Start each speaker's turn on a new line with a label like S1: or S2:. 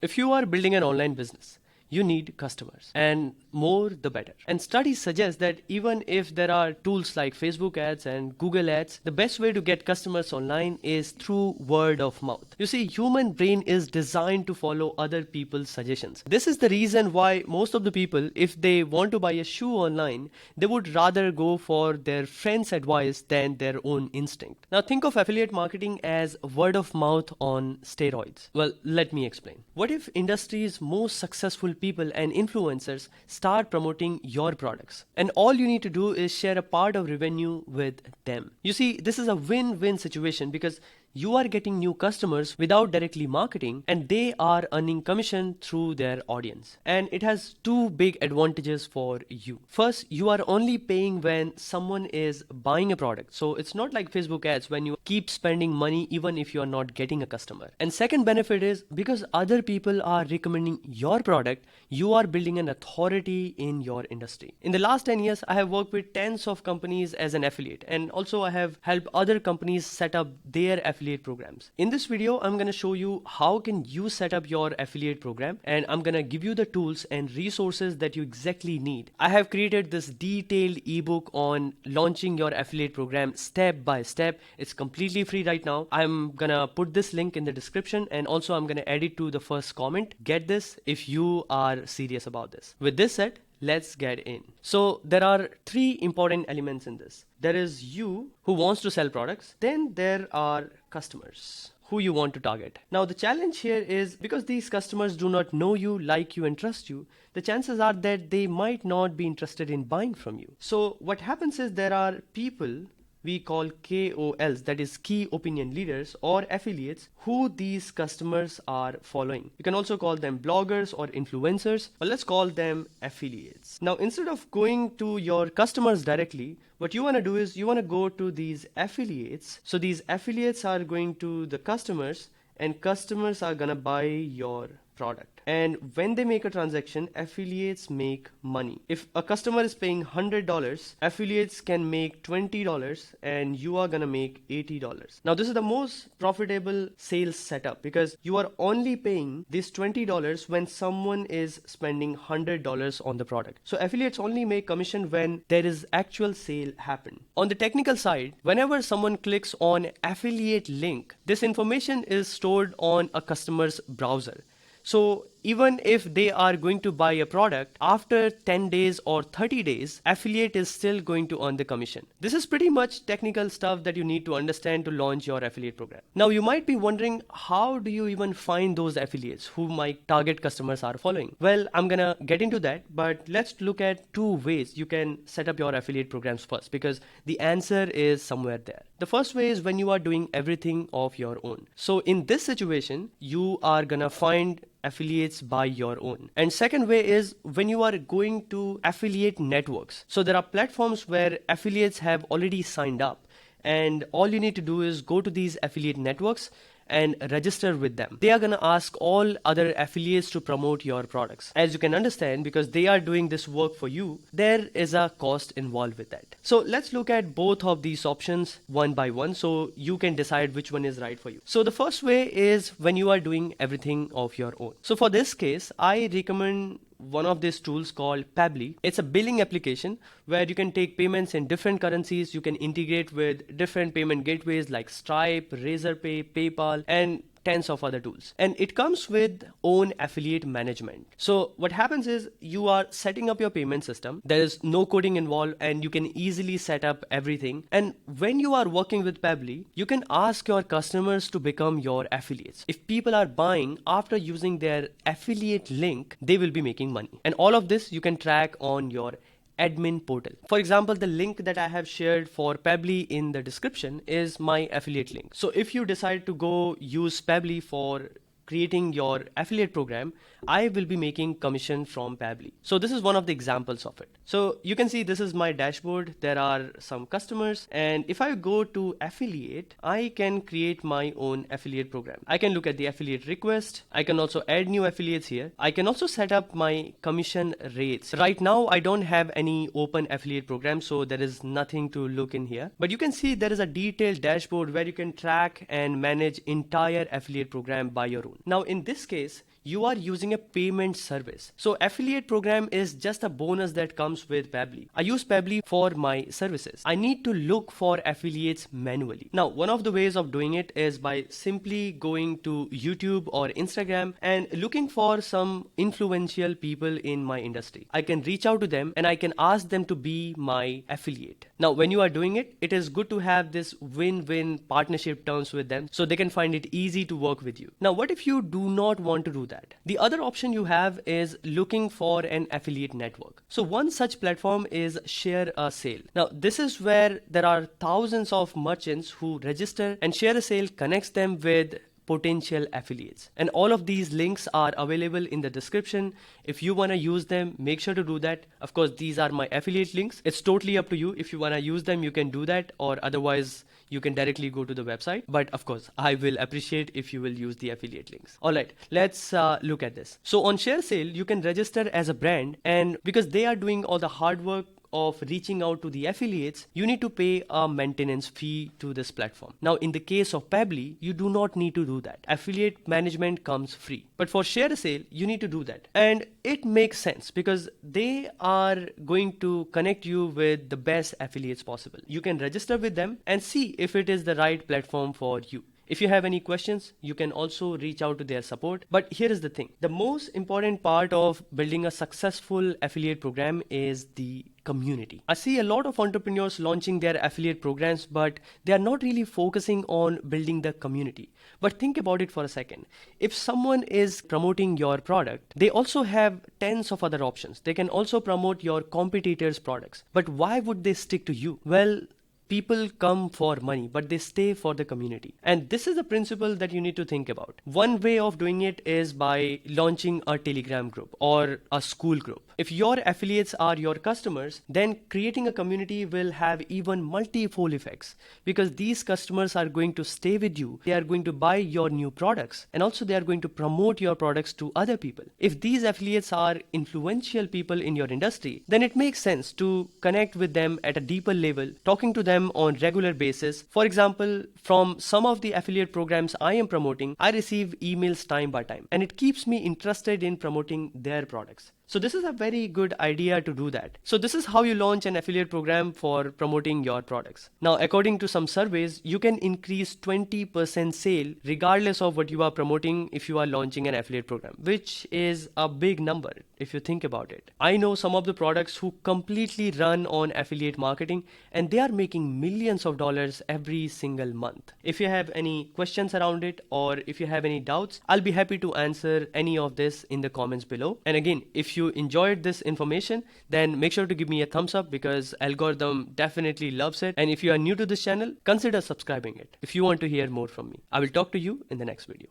S1: If you are building an online business, you need customers, and more the better. And studies suggest that even if there are tools like Facebook ads and Google ads, the best way to get customers online is through word of mouth. You see, human brain is designed to follow other people's suggestions. This is the reason why most of the people, if they want to buy a shoe online, they would rather go for their friend's advice than their own instinct. Now think of affiliate marketing as word of mouth on steroids. Well, let me explain. What if industry's most successful people and influencers start promoting your products, and all you need to do is share a part of revenue with them? You see, this is a win-win situation because you are getting new customers without directly marketing, and they are earning commission through their audience. And it has two big advantages for you. First, you are only paying when someone is buying a product. So it's not like Facebook ads when you keep spending money even if you are not getting a customer. And second benefit is because other people are recommending your product, you are building an authority in your industry. In the last 10 years, I have worked with tens of companies as an affiliate, and also I have helped other companies set up their affiliate programs. In this video, I'm going to show you how can you set up your affiliate program, and I'm going to give you the tools and resources that you exactly need. I have created this detailed ebook on launching your affiliate program step by step. It's completely free right now. I'm going to put this link in the description, and also I'm going to add it to the first comment. Get this if you are serious about this. With this said, let's get in. So there are three important elements in this. There is you who wants to sell products. Then there are customers who you want to target. Now the challenge here is because these customers do not know you, like you, and trust you, the chances are that they might not be interested in buying from you. So what happens is there are people we call KOLs, that is key opinion leaders or affiliates, who these customers are following. You can also call them bloggers or influencers, but let's call them affiliates. Now instead of going to your customers directly, what you want to do is you want to go to these affiliates. So these affiliates are going to the customers, and customers are gonna buy your product. And when they make a transaction, affiliates make money. If a customer is paying $100, affiliates can make $20 and you are gonna make $80. Now this is the most profitable sales setup because you are only paying this $20 when someone is spending $100 on the product. So affiliates only make commission when there is actual sale happen. On the technical side, whenever someone clicks on affiliate link, this information is stored on a customer's browser. So even if they are going to buy a product, after 10 days or 30 days, affiliate is still going to earn the commission. This is pretty much technical stuff that you need to understand to launch your affiliate program. Now you might be wondering, how do you even find those affiliates who my target customers are following? Well, I'm gonna get into that, but let's look at two ways you can set up your affiliate programs first, because the answer is somewhere there. The first way is when you are doing everything of your own. So in this situation, you are gonna find affiliates by your own. And second way is when you are going to affiliate networks. So there are platforms where affiliates have already signed up, and all you need to do is go to these affiliate networks and register with them. They are going to ask all other affiliates to promote your products. As you can understand, because they are doing this work for you, there is a cost involved with that. So let's look at both of these options one by one so you can decide which one is right for you. So the first way is when you are doing everything of your own. So for this case, I recommend one of these tools called Pabbly. It's a billing application where you can take payments in different currencies. You can integrate with different payment gateways like Stripe, Razorpay, PayPal, and tens of other tools. And it comes with own affiliate management. So what happens is you are setting up your payment system. There is no coding involved and you can easily set up everything. And when you are working with Pabbly, you can ask your customers to become your affiliates. If people are buying after using their affiliate link, they will be making money. And all of this you can track on your admin portal. For example, the link that I have shared for Pabbly in the description is my affiliate link. So if you decide to go use Pabbly for creating your affiliate program, I will be making commission from Pabbly. So this is one of the examples of it. So you can see this is my dashboard. There are some customers, and if I go to affiliate, I can create my own affiliate program. I can look at the affiliate request. I can also add new affiliates here. I can also set up my commission rates. Right now, I don't have any open affiliate program, so there is nothing to look in here. But you can see there is a detailed dashboard where you can track and manage entire affiliate program by your own. Now in this case, you are using a payment service. So affiliate program is just a bonus that comes with Pabbly. I use Pabbly for my services. I need to look for affiliates manually. Now, one of the ways of doing it is by simply going to YouTube or Instagram and looking for some influential people in my industry. I can reach out to them and I can ask them to be my affiliate. Now, when you are doing it, it is good to have this win-win partnership terms with them so they can find it easy to work with you. Now, what if you do not want to do that? The other option you have is looking for an affiliate network. So one such platform is Share a Sale. Now, this is where there are thousands of merchants who register, and Share a Sale connects them with potential affiliates. And all of these links are available in the description. If you want to use them, make sure to do that. Of course, these are my affiliate links. It's totally up to you. If you want to use them, you can do that, or otherwise you can directly go to the website. But of course, I will appreciate if you will use the affiliate links. All right, let's look at this. So on Share Sale, you can register as a brand, and because they are doing all the hard work of reaching out to the affiliates, you need to pay a maintenance fee to this platform. Now, in the case of Pabbly, you do not need to do that. Affiliate management comes free. But for Share a Sale, you need to do that. And it makes sense because they are going to connect you with the best affiliates possible. You can register with them and see if it is the right platform for you. If you have any questions, you can also reach out to their support. But here is the thing. The most important part of building a successful affiliate program is the community. I see a lot of entrepreneurs launching their affiliate programs, but they are not really focusing on building the community. But think about it for a second. If someone is promoting your product, they also have tens of other options. They can also promote your competitors' products. But why would they stick to you? Well, people come for money, but they stay for the community. And this is a principle that you need to think about. One way of doing it is by launching a Telegram group or a school group. If your affiliates are your customers, then creating a community will have even multifold effects because these customers are going to stay with you. They are going to buy your new products, and also they are going to promote your products to other people. If these affiliates are influential people in your industry, then it makes sense to connect with them at a deeper level, talking to them on regular basis. For example, from some of the affiliate programs I am promoting, I receive emails time by time, and it keeps me interested in promoting their products. So this is a very good idea to do that. So this is how you launch an affiliate program for promoting your products. Now, according to some surveys, you can increase 20% sale regardless of what you are promoting if you are launching an affiliate program, which is a big number if you think about it. I know some of the products who completely run on affiliate marketing, and they are making millions of dollars every single month. If you have any questions around it, or if you have any doubts, I'll be happy to answer any of this in the comments below. And again, if you enjoyed this information, then make sure to give me a thumbs up because algorithm definitely loves it. And if you are new to this channel, consider subscribing it if you want to hear more from me. I will talk to you in the next video.